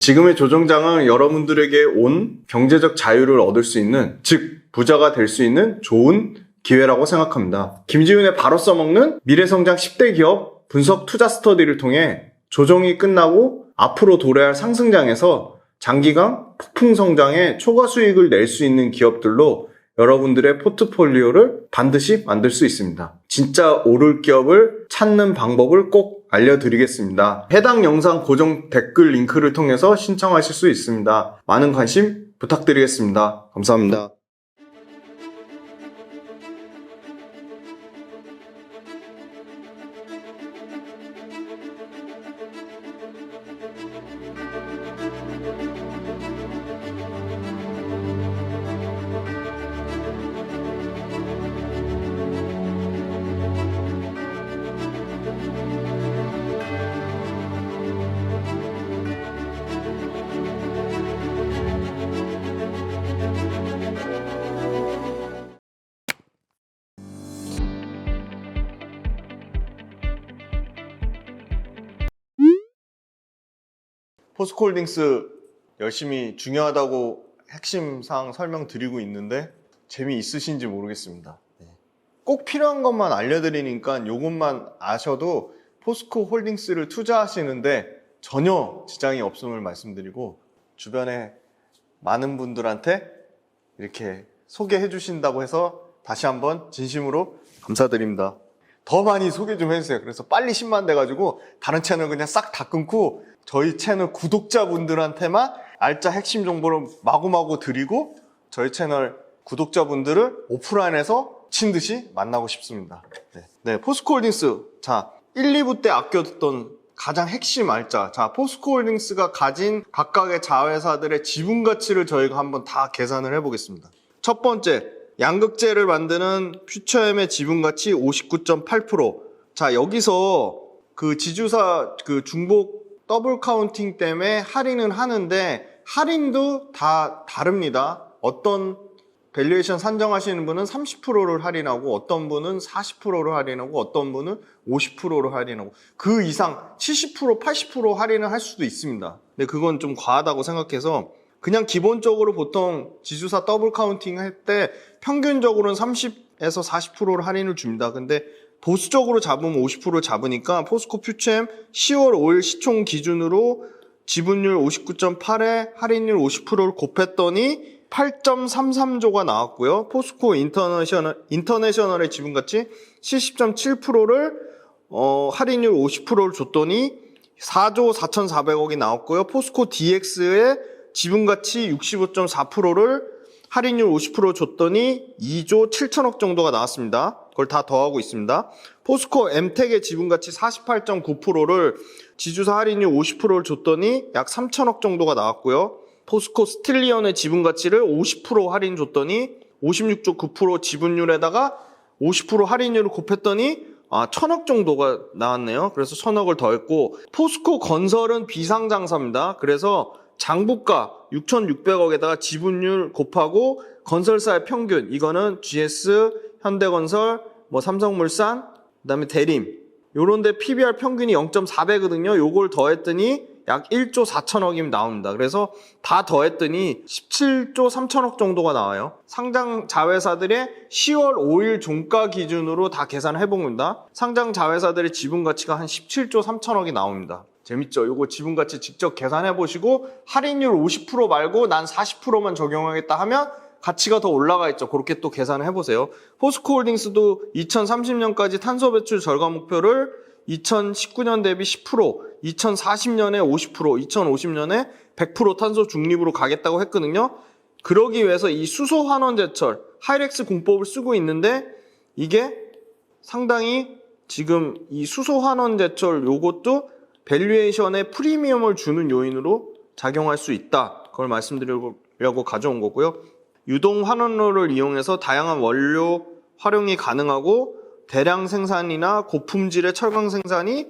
지금의 조정장은 여러분들에게 온 경제적 자유를 얻을 수 있는, 즉 부자가 될 수 있는 좋은 기회라고 생각합니다. 김지훈의 바로 써먹는 미래성장 10대 기업 분석 투자 스터디를 통해 조정이 끝나고 앞으로 도래할 상승장에서 장기간 폭풍 성장에 초과 수익을 낼 수 있는 기업들로 여러분들의 포트폴리오를 반드시 만들 수 있습니다. 진짜 오를 기업을 찾는 방법을 꼭 알려드리겠습니다. 해당 영상 고정 댓글 링크를 통해서 신청하실 수 있습니다. 많은 관심 부탁드리겠습니다. 감사합니다. 포스코홀딩스 열심히 중요하다고 핵심 사항 설명드리고 있는데 재미있으신지 모르겠습니다. 꼭 필요한 것만 알려드리니까 이것만 아셔도 포스코홀딩스를 투자하시는데 전혀 지장이 없음을 말씀드리고, 주변에 많은 분들한테 이렇게 소개해 주신다고 해서 다시 한번 진심으로 감사드립니다. 더 많이 소개 좀 해주세요. 그래서 빨리 10만 돼가지고 다른 채널 그냥 싹 다 끊고 저희 채널 구독자분들한테만 알짜 핵심 정보를 마구마구 드리고, 저희 채널 구독자분들을 오프라인에서 친 듯이 만나고 싶습니다. 네, 포스코홀딩스. 자, 1, 2부 때 아껴뒀던 가장 핵심 알짜. 자, 포스코홀딩스가 가진 각각의 자회사들의 지분 가치를 저희가 한번 다 계산을 해보겠습니다. 첫 번째, 양극재를 만드는 퓨처엠의 지분 가치 59.8%. 자, 여기서 그 지주사 그 중복 더블 카운팅 때문에 할인은 하는데 할인도 다 다릅니다. 어떤 밸류에이션 산정하시는 분은 30%를 할인하고, 어떤 분은 40%를 할인하고, 어떤 분은 50%를 할인하고, 그 이상 70%, 80% 할인을 할 수도 있습니다. 근데 그건 좀 과하다고 생각해서 그냥 기본적으로 보통 지주사 더블 카운팅 할 때 평균적으로는 30에서 40%를 할인을 줍니다. 근데 보수적으로 잡으면 50%를 잡으니까 포스코 퓨처엠 10월 5일 시총 기준으로 지분율 59.8에 할인율 50%를 곱했더니 8.33조가 나왔고요. 포스코 인터내셔널의 지분가치 70.7%를 할인율 50%를 줬더니 4조 4,400억이 나왔고요. 포스코 DX의 지분가치 65.4%를 할인율 50% 줬더니 2조 7천억 정도가 나왔습니다. 그걸 다 더하고 있습니다. 포스코 엠텍의 지분가치 48.9%를 지주사 할인율 50%를 줬더니 약 3천억 정도가 나왔고요. 포스코 스틸리언의 지분가치를 50% 할인 줬더니 56.9% 지분율에다가 50% 할인율을 곱했더니 1,000억 정도가 나왔네요. 그래서 1,000억을 더했고, 포스코 건설은 비상장사입니다. 그래서 장부가 6,600억에다가 지분율 곱하고 건설사의 평균, 이거는 GS, 현대건설, 삼성물산, 그 다음에 대림, 요런데 PBR 평균이 0.4배거든요. 요걸 더했더니 약 1조 4천억이 나옵니다. 그래서 다 더했더니 17조 3천억 정도가 나와요. 상장 자회사들의 10월 5일 종가 기준으로 다 계산을 해봅니다. 상장 자회사들의 지분 가치가 한 17조 3천억이 나옵니다. 재밌죠? 요거 지분 가치 직접 계산해 보시고 할인율 50% 말고 난 40%만 적용하겠다 하면 가치가 더 올라가 있죠. 그렇게 또 계산을 해보세요. 포스코홀딩스도 2030년까지 탄소 배출 절감 목표를 2019년 대비 10%, 2040년에 50%, 2050년에 100% 탄소 중립으로 가겠다고 했거든요. 그러기 위해서 이 수소 환원 제철, 하이렉스 공법을 쓰고 있는데, 이게 상당히 지금 이 수소 환원 제철 요것도 밸류에이션에 프리미엄을 주는 요인으로 작용할 수 있다. 그걸 말씀드리려고 가져온 거고요. 유동 환원로를 이용해서 다양한 원료 활용이 가능하고, 대량 생산이나 고품질의 철강 생산이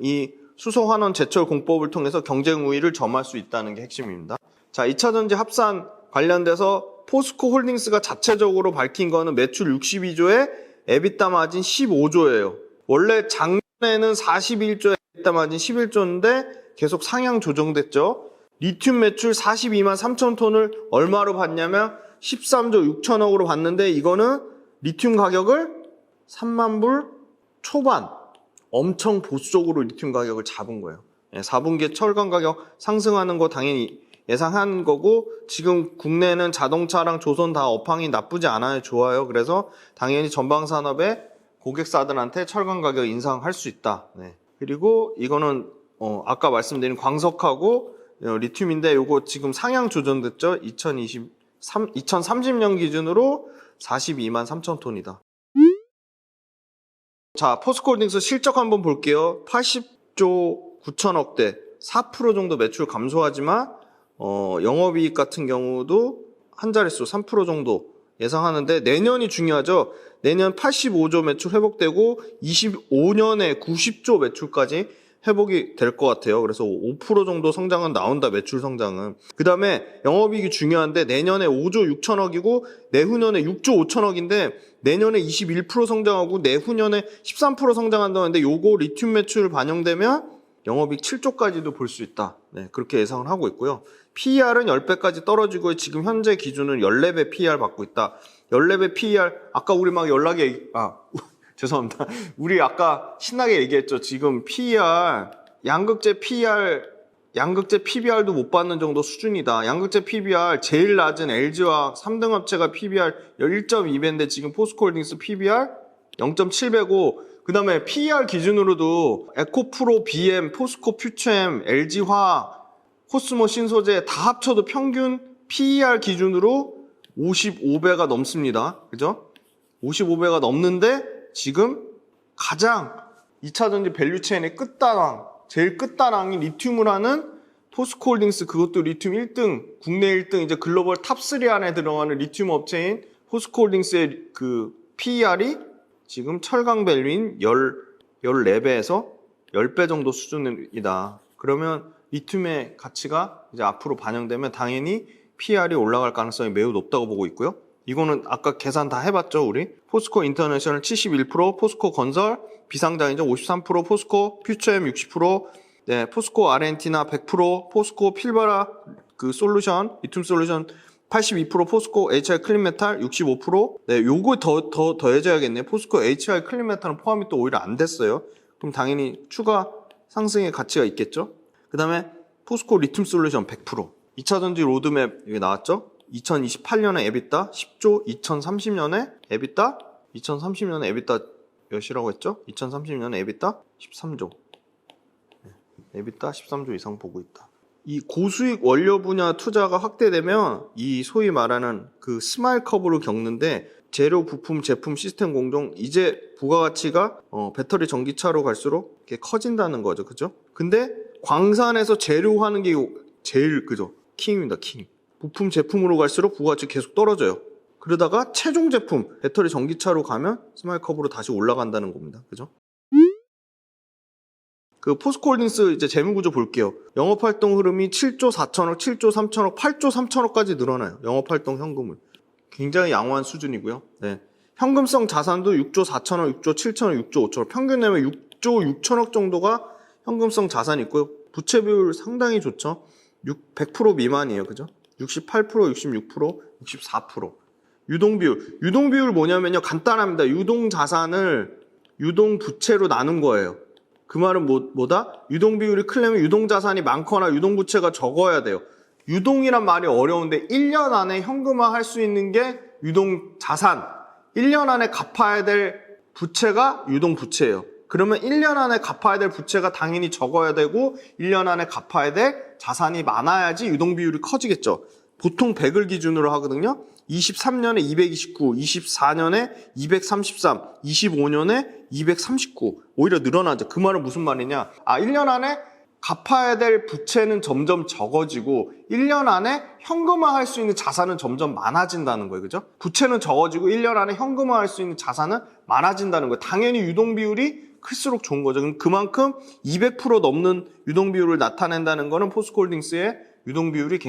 이 수소 환원 제철 공법을 통해서 경쟁 우위를 점할 수 있다는 게 핵심입니다. 자, 2차전지 합산 관련돼서 포스코 홀딩스가 자체적으로 밝힌 거는 매출 62조에 에비타 마진 15조예요. 원래 작년에는 41조에 에비타 마진 11조인데 계속 상향 조정됐죠. 리튬 매출 42만 3천 톤을 얼마로 봤냐면 13조 6천억으로 봤는데 이거는 리튬 가격을 3만 불 초반 엄청 보수적으로 리튬 가격을 잡은 거예요. 4분기에 철강 가격 상승하는 거 당연히 예상한 거고 지금 국내는 자동차랑 조선 다 업황이 나쁘지 않아요. 좋아요. 그래서 당연히 전방산업의 고객사들한테 철강 가격 인상할 수 있다. 그리고 이거는 아까 말씀드린 광석하고 리튬인데 요거 지금 상향 조정됐죠. 2030년 기준으로 42만 3천 톤이다. 자, 포스코홀딩스 실적 한번 볼게요. 80조 9천억대 4% 정도 매출 감소하지만 영업이익 같은 경우도 한 자릿수 3% 정도 예상하는데 내년이 중요하죠. 내년 85조 매출 회복되고 25년에 90조 매출까지 회복이 될 것 같아요. 그래서 5% 정도 성장은 나온다, 매출 성장은. 그 다음에 영업이익이 중요한데 내년에 5조 6천억이고 내후년에 6조 5천억인데 내년에 21% 성장하고 내후년에 13% 성장한다는데 요거 리튬 매출 반영되면 영업이익 7조까지도 볼 수 있다. 그렇게 예상을 하고 있고요. PER은 10배까지 떨어지고 지금 현재 기준은 14배 PER 받고 있다. 14배 PER, 아까 우리 막 죄송합니다. 우리 아까 신나게 얘기했죠. 지금 PER, 양극재 PBR도 못 받는 정도 수준이다. 양극재 PBR 제일 낮은 LG화학 3등 업체가 PBR 1.2배인데 지금 포스코홀딩스 PBR 0.7배고 그 다음에 PER 기준으로도 에코프로, BM, 포스코 퓨처엠, LG화학, 코스모 신소재 다 합쳐도 평균 PER 기준으로 55배가 넘습니다. 그죠? 55배가 넘는데 지금 가장 2차전지 밸류체인의 끝단왕, 제일 끝단왕이 리튬을 하는 포스코홀딩스, 그것도 리튬 1등, 국내 1등, 이제 글로벌 탑3 안에 들어가는 리튬 업체인 포스코홀딩스의 그 PER이 지금 철강 밸류인 14배에서 10배 정도 수준이다. 그러면 리튬의 가치가 이제 앞으로 반영되면 당연히 PER이 올라갈 가능성이 매우 높다고 보고 있고요. 이거는 아까 계산 다 해봤죠, 우리? 포스코 인터내셔널 71%, 포스코 건설, 비상장이죠, 53%, 포스코 퓨처엠 60%, 포스코 아르헨티나 100%, 포스코 필바라 솔루션, 리튬 솔루션 82%, 포스코 HI 클린메탈 65%. 요거 더 더해져야겠네. 포스코 HI 클린메탈은 포함이 또 오히려 안 됐어요. 그럼 당연히 추가 상승의 가치가 있겠죠. 그 다음에 포스코 리튬 솔루션 100%. 2차전지 로드맵 여기 나왔죠. 2028년에 EBITDA 10조, 2030년에 EBITDA 몇이라고 했죠? 2030년에 EBITDA 13조. EBITDA 13조 이상 보고 있다. 이 고수익 원료 분야 투자가 확대되면 이 소위 말하는 그 스마일 커브를 겪는데 재료, 부품, 제품, 시스템 공정 이제 부가가치가 배터리 전기차로 갈수록 이렇게 커진다는 거죠. 그죠? 근데 광산에서 재료하는 게 제일 그죠? 킹입니다. 킹. 부품, 제품으로 갈수록 부가가치 계속 떨어져요. 그러다가 최종 제품, 배터리 전기차로 가면 스마일 커브로 다시 올라간다는 겁니다. 그죠? 그 포스코홀딩스 이제 재무구조 볼게요. 영업활동 흐름이 7조 4천억, 7조 3천억, 8조 3천억까지 늘어나요. 영업활동 현금을. 굉장히 양호한 수준이고요. 현금성 자산도 6조 4천억, 6조 7천억, 6조 5천억. 평균 내면 6조 6천억 정도가 현금성 자산이 있고요. 부채 비율 상당히 좋죠. 100% 미만이에요. 그죠? 68%, 66%, 64%. 유동 비율 뭐냐면요. 간단합니다. 유동 자산을 유동 부채로 나눈 거예요. 그 말은 뭐다? 유동 비율이 크려면 유동 자산이 많거나 유동 부채가 적어야 돼요. 유동이란 말이 어려운데 1년 안에 현금화 할 수 있는 게 유동 자산. 1년 안에 갚아야 될 부채가 유동 부채예요. 그러면 1년 안에 갚아야 될 부채가 당연히 적어야 되고 1년 안에 갚아야 될 자산이 많아야지 유동 비율이 커지겠죠. 보통 100을 기준으로 하거든요. 23년에 229, 24년에 233, 25년에 239. 오히려 늘어나죠. 그 말은 무슨 말이냐? 1년 안에 갚아야 될 부채는 점점 적어지고 1년 안에 현금화할 수 있는 자산은 점점 많아진다는 거예요. 그죠? 부채는 적어지고 1년 안에 현금화할 수 있는 자산은 많아진다는 거예요. 당연히 유동 비율이 클수록 좋은 거죠. 그만큼 200% 넘는 유동 비율을 나타낸다는 거는 포스코홀딩스의 유동 비율이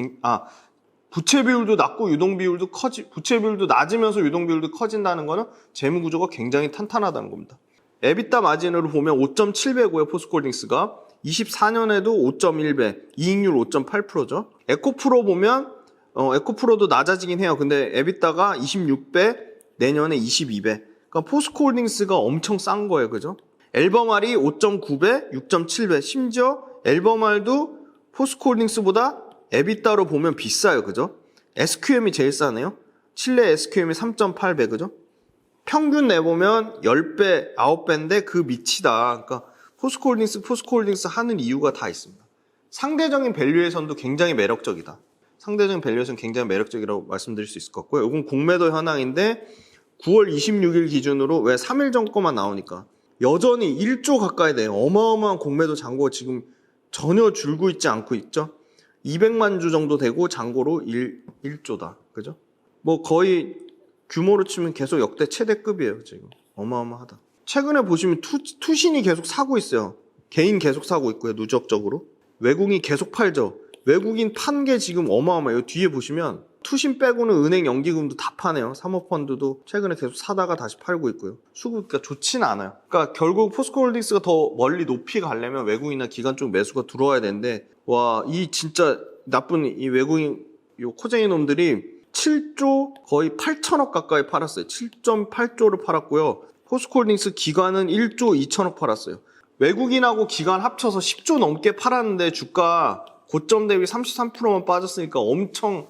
부채 비율도 낮고 유동 비율도 부채 비율도 낮으면서 유동 비율도 커진다는 거는 재무 구조가 굉장히 탄탄하다는 겁니다. 에비타 마진으로 보면 5.7배고요. 포스코홀딩스가 24년에도 5.1배, 이익률 5.8%죠. 에코프로 보면 에코프로도 낮아지긴 해요. 근데 에비타가 26배, 내년에 22배. 그러니까 포스코홀딩스가 엄청 싼 거예요. 그죠? 엘버말이 5.9배, 6.7배. 심지어 엘버말도 포스코홀딩스보다 에비타로 보면 비싸요. 그죠? SQM이 제일 싸네요. 칠레 SQM이 3.8배. 그죠? 평균 내보면 10배, 9배인데 그 밑이다. 그러니까 포스코홀딩스 하는 이유가 다 있습니다. 상대적인 밸류에이션도 굉장히 매력적이다. 상대적인 밸류에이션 굉장히 매력적이라고 말씀드릴 수 있을 것 같고요. 이건 공매도 현황인데 9월 26일 기준으로 왜 3일 전 거만 나오니까 여전히 1조 가까이 돼요. 어마어마한 공매도 잔고가 지금 전혀 줄고 있지 않고 있죠. 200만 주 정도 되고 잔고로 1조다. 그죠? 뭐 거의 규모로 치면 계속 역대 최대급이에요. 지금 어마어마하다. 최근에 보시면 투신이 계속 사고 있어요. 개인 계속 사고 있고요. 누적적으로. 외국인 계속 팔죠. 외국인 판 게 지금 어마어마해요. 뒤에 보시면 투신 빼고는 은행 연기금도 다 파네요. 사모펀드도 최근에 계속 사다가 다시 팔고 있고요. 수급가 좋지는 않아요. 그러니까 결국 포스코홀딩스가 더 멀리 높이 가려면 외국인이나 기관 쪽 매수가 들어와야 되는데 와, 이 진짜 나쁜 이 외국인 요 코쟁이 놈들이 7조 거의 8천억 가까이 팔았어요. 7.8조를 팔았고요. 포스코홀딩스 기관은 1조 2천억 팔았어요. 외국인하고 기관 합쳐서 10조 넘게 팔았는데 주가 고점 대비 33%만 빠졌으니까 엄청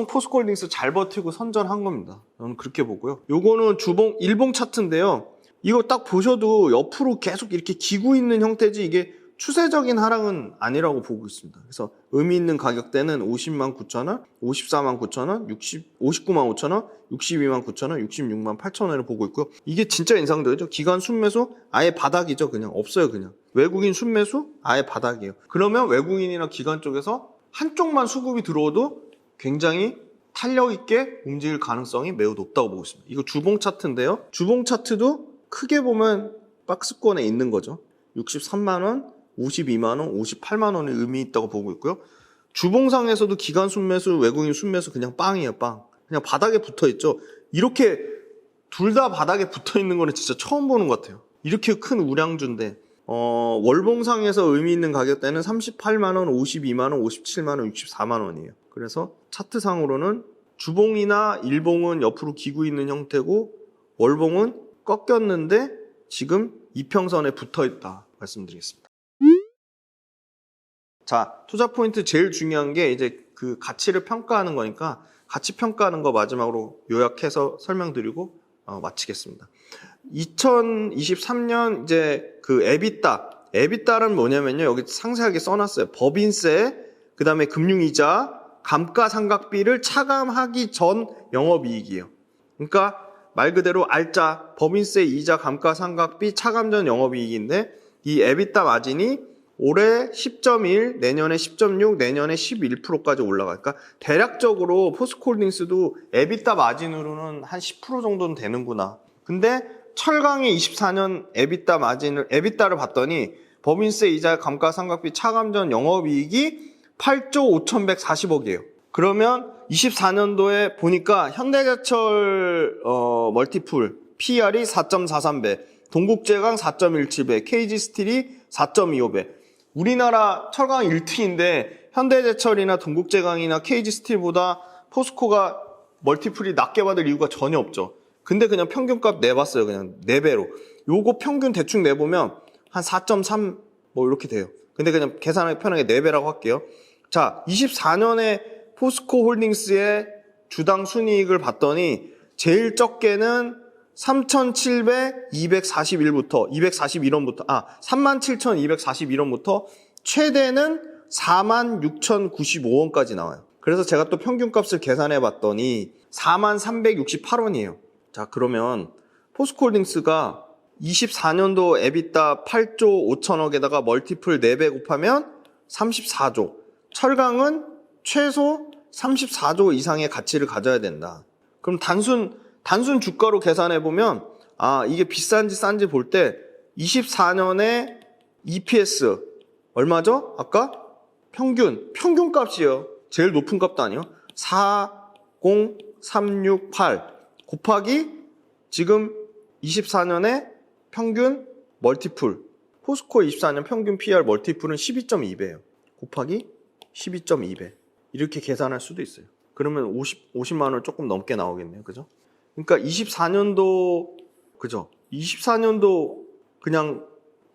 포스코홀딩스 잘 버티고 선전한 겁니다. 저는 그렇게 보고요. 요거는 일봉 차트인데요. 이거 딱 보셔도 옆으로 계속 이렇게 기고 있는 형태지 이게 추세적인 하락은 아니라고 보고 있습니다. 그래서 의미 있는 가격대는 50만 9천원, 54만 9천원, 59만 5천원, 62만 9천원, 66만 8천원을 보고 있고요. 이게 진짜 인상적이죠. 기관 순매수 아예 바닥이죠. 그냥 없어요. 그냥 외국인 순매수 아예 바닥이에요. 그러면 외국인이나 기관 쪽에서 한쪽만 수급이 들어오도 굉장히 탄력 있게 움직일 가능성이 매우 높다고 보고 있습니다. 이거 주봉 차트인데요. 주봉 차트도 크게 보면 박스권에 있는 거죠. 63만원, 52만원, 58만원의 의미 있다고 보고 있고요. 주봉상에서도 기관 순매수, 외국인 순매수 그냥 빵이에요. 빵. 그냥 바닥에 붙어있죠. 이렇게 둘 다 바닥에 붙어있는 거는 진짜 처음 보는 것 같아요. 이렇게 큰 우량주인데 월봉상에서 의미 있는 가격대는 38만원, 52만원, 57만원, 64만원이에요. 그래서 차트상으로는 주봉이나 일봉은 옆으로 기고 있는 형태고 월봉은 꺾였는데 지금 이평선에 붙어있다 말씀드리겠습니다. 자, 투자 포인트 제일 중요한 게 이제 그 가치를 평가하는 거니까 가치 평가하는 거 마지막으로 요약해서 설명드리고 마치겠습니다. 2023년 이제 그 에비타는 뭐냐면요. 여기 상세하게 써놨어요. 법인세, 그 다음에 금융이자, 감가상각비를 차감하기 전 영업이익이에요. 그러니까 말 그대로 알짜, 법인세, 이자, 감가상각비, 차감 전 영업이익인데 이 에비타 마진이 올해 10.1, 내년에 10.6, 내년에 11%까지 올라가요. 그러니까 대략적으로 포스코홀딩스도 에비타 마진으로는 한 10% 정도는 되는구나. 근데 철강의 24년 에비타를 봤더니 법인세, 이자, 감가상각비, 차감 전 영업이익이 8조 5,140억이에요. 그러면 24년도에 보니까 현대제철 멀티플 PR이 4.43배, 동국제강 4.17배, KG스틸이 4.25배. 우리나라 철강 1등인데 현대제철이나 동국제강이나 KG스틸보다 포스코가 멀티플이 낮게 받을 이유가 전혀 없죠. 근데 그냥 평균값 내봤어요. 그냥 4배로. 요거 평균 대충 내보면 한 4.3 뭐 이렇게 돼요. 근데 그냥 계산하기 편하게 4배라고 할게요. 자, 24년에 포스코홀딩스의 주당 순이익을 봤더니 제일 적게는 3,700, 241원부터 37,241원부터 최대는 46,095원까지 나와요. 그래서 제가 또 평균값을 계산해 봤더니 43,368원이에요. 자, 그러면 포스코홀딩스가 24년도 에비타 8조 5천억에다가 멀티플 4배 곱하면 34조. 철강은 최소 34조 이상의 가치를 가져야 된다. 그럼 단순 주가로 계산해 보면 이게 비싼지 싼지 볼 때 24년에 EPS 얼마죠? 아까 평균값이에요. 제일 높은 값도 아니에요. 40368 곱하기 지금 24년에 평균 멀티플 포스코 24년 평균 PER 멀티플은 12.2배예요. 곱하기 12.2배. 이렇게 계산할 수도 있어요. 그러면 50만 원 조금 넘게 나오겠네요. 그죠? 그러니까 24년도 그죠? 24년도 그냥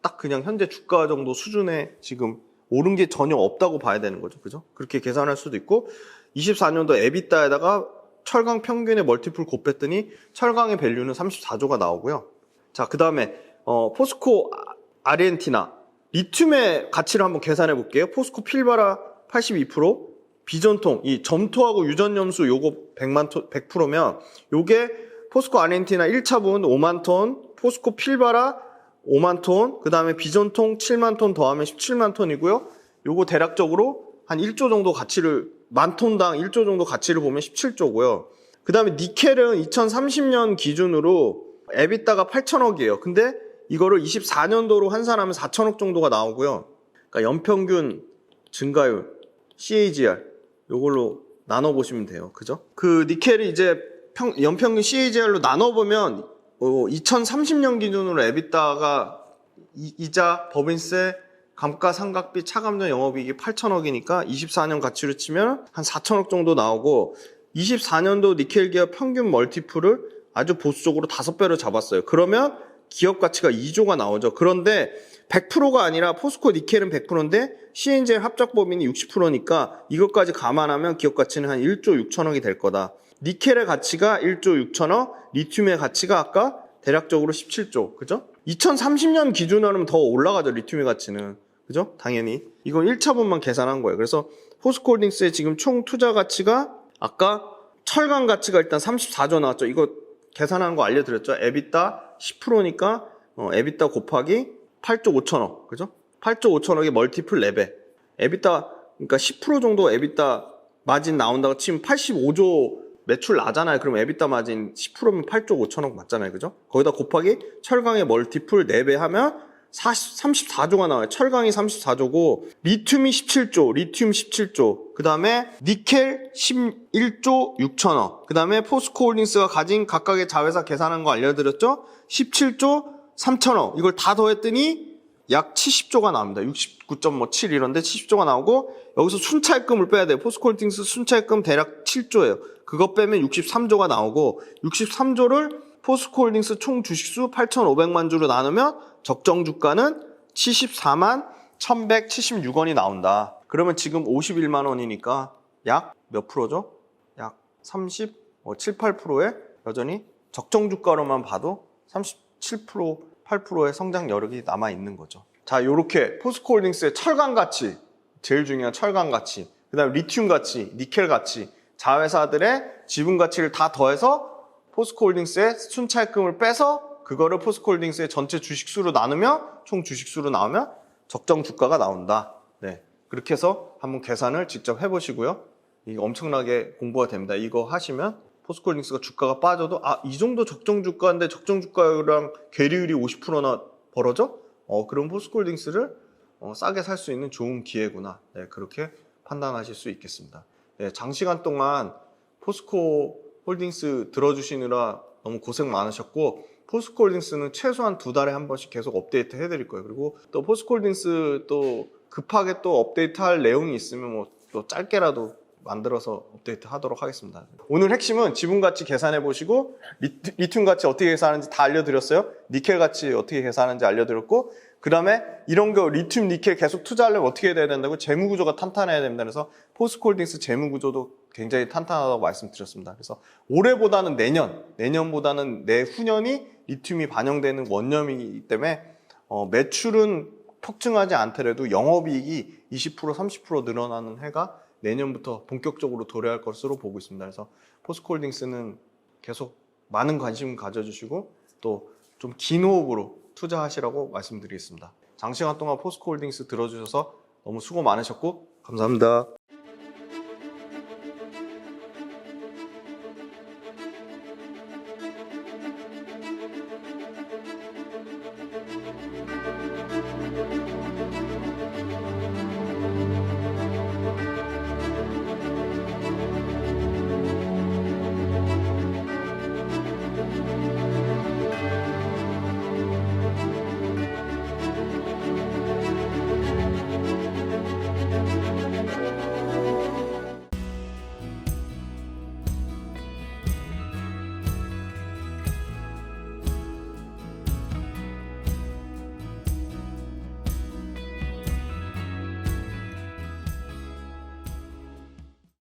딱 그냥 현재 주가 정도 수준에 지금 오른 게 전혀 없다고 봐야 되는 거죠. 그죠? 그렇게 계산할 수도 있고 24년도 에비타에다가 철강 평균의 멀티플 곱했더니 철강의 밸류는 34조가 나오고요. 자, 그다음에 포스코 아르헨티나 리튬의 가치를 한번 계산해 볼게요. 포스코 필바라 82%, 비전통 이 점토하고 유전염수 요거 100%면 요게 포스코 아르헨티나 1차분 5만 톤, 포스코 필바라 5만 톤, 그 다음에 비전통 7만 톤 더하면 17만 톤이고요. 요거 대략적으로 한 1조 정도 가치를, 만 톤당 1조 정도 가치를 보면 17조고요. 그 다음에 니켈은 2030년 기준으로 에비타가 8천억이에요. 근데 이거를 24년도로 환산하면 4천억 정도가 나오고요. 그러니까 연평균 증가율, CAGR, 요걸로 나눠보시면 돼요. 그죠? 그 니켈을 이제 연평균 CAGR로 나눠보면 2030년 기준으로 에비타가 이자, 법인세, 감가상각비, 차감전 영업이익이 8천억이니까 24년 가치로 치면 한 4천억 정도 나오고 24년도 니켈 기업 평균 멀티플을 아주 보수적으로 5배로 잡았어요. 그러면 기업 가치가 2조가 나오죠. 그런데 100%가 아니라 포스코 니켈은 100%인데 CNGL 합작 법인이 60%니까 이것까지 감안하면 기업 가치는 한 1조 6천억이 될 거다. 니켈의 가치가 1조 6천억, 리튬의 가치가 아까 대략적으로 17조. 그죠? 2030년 기준으로는 더 올라가죠. 리튬의 가치는. 그죠? 당연히. 이건 1차분만 계산한 거예요. 그래서 포스코홀딩스의 지금 총 투자 가치가 아까 철강 가치가 일단 34조 나왔죠. 이거 계산한 거 알려드렸죠. 에비타 10%니까 에비타 곱하기 8조 5천억. 그죠? 8조 5천억의 멀티플 4배. 에비타 그러니까 10% 정도 에비타 마진 나온다고 치면 85조 매출 나잖아요. 그럼 에비타 마진 10%면 8조 5천억 맞잖아요. 그죠? 거기다 곱하기 철강의 멀티플 4배 하면 34조가 나와요. 철강이 34조고 리튬이 17조, 리튬 17조. 그 다음에 니켈 11조 6천억. 그 다음에 포스코홀딩스가 가진 각각의 자회사 계산한 거 알려드렸죠? 17조 3천억. 이걸 다 더했더니 약 70조가 나옵니다. 69.7 이런데 70조가 나오고 여기서 순차익금을 빼야 돼요. 포스코홀딩스 순차익금 대략 7조예요. 그거 빼면 63조가 나오고 63조를 포스코홀딩스 총 주식수 8,500만 주로 나누면 적정 주가는 74만 1,176원이 나온다. 그러면 지금 51만 원이니까 약 몇 프로죠? 약 7, 8%의 여전히 적정 주가로만 봐도 37%, 8%의 성장 여력이 남아 있는 거죠. 자, 요렇게 포스코홀딩스의 철강 가치, 제일 중요한 철강 가치, 그다음에 리튬 가치, 니켈 가치, 자회사들의 지분 가치를 다 더해서 포스코홀딩스의 순차익금을 빼서 그거를 포스코홀딩스의 전체 주식수로 나누면 총 주식수로 나오면 적정 주가가 나온다. 네, 그렇게 해서 한번 계산을 직접 해보시고요. 이게 엄청나게 공부가 됩니다. 이거 하시면 포스코홀딩스가 주가가 빠져도 이 정도 적정 주가인데 적정 주가랑 괴리율이 50%나 벌어져? 그럼 포스코홀딩스를 싸게 살 수 있는 좋은 기회구나. 네, 그렇게 판단하실 수 있겠습니다. 네, 장시간 동안 포스코홀딩스 들어주시느라 너무 고생 많으셨고 포스코홀딩스는 최소한 2달에 한 번씩 계속 업데이트 해드릴 거예요. 그리고 또 포스코홀딩스 또 급하게 또 업데이트 할 내용이 있으면 뭐 또 짧게라도 만들어서 업데이트 하도록 하겠습니다. 오늘 핵심은 지분 가치 계산해 보시고 리튬 가치 어떻게 계산하는지 다 알려드렸어요. 니켈 가치 어떻게 계산하는지 알려드렸고 그 다음에 이런 거 리튬, 니켈 계속 투자하려면 어떻게 해야 된다고 재무구조가 탄탄해야 됩니다. 그래서 포스코홀딩스 재무구조도 굉장히 탄탄하다고 말씀드렸습니다. 그래서 올해보다는 내년보다는 내후년이 리튬이 반영되는 원년이기 때문에 매출은 폭증하지 않더라도 영업이익이 20%, 30% 늘어나는 해가 내년부터 본격적으로 도래할 것으로 보고 있습니다. 그래서 포스코홀딩스는 계속 많은 관심 가져주시고 또 좀 긴 호흡으로 투자하시라고 말씀드리겠습니다. 장시간 동안 포스코홀딩스 들어주셔서 너무 수고 많으셨고 감사합니다.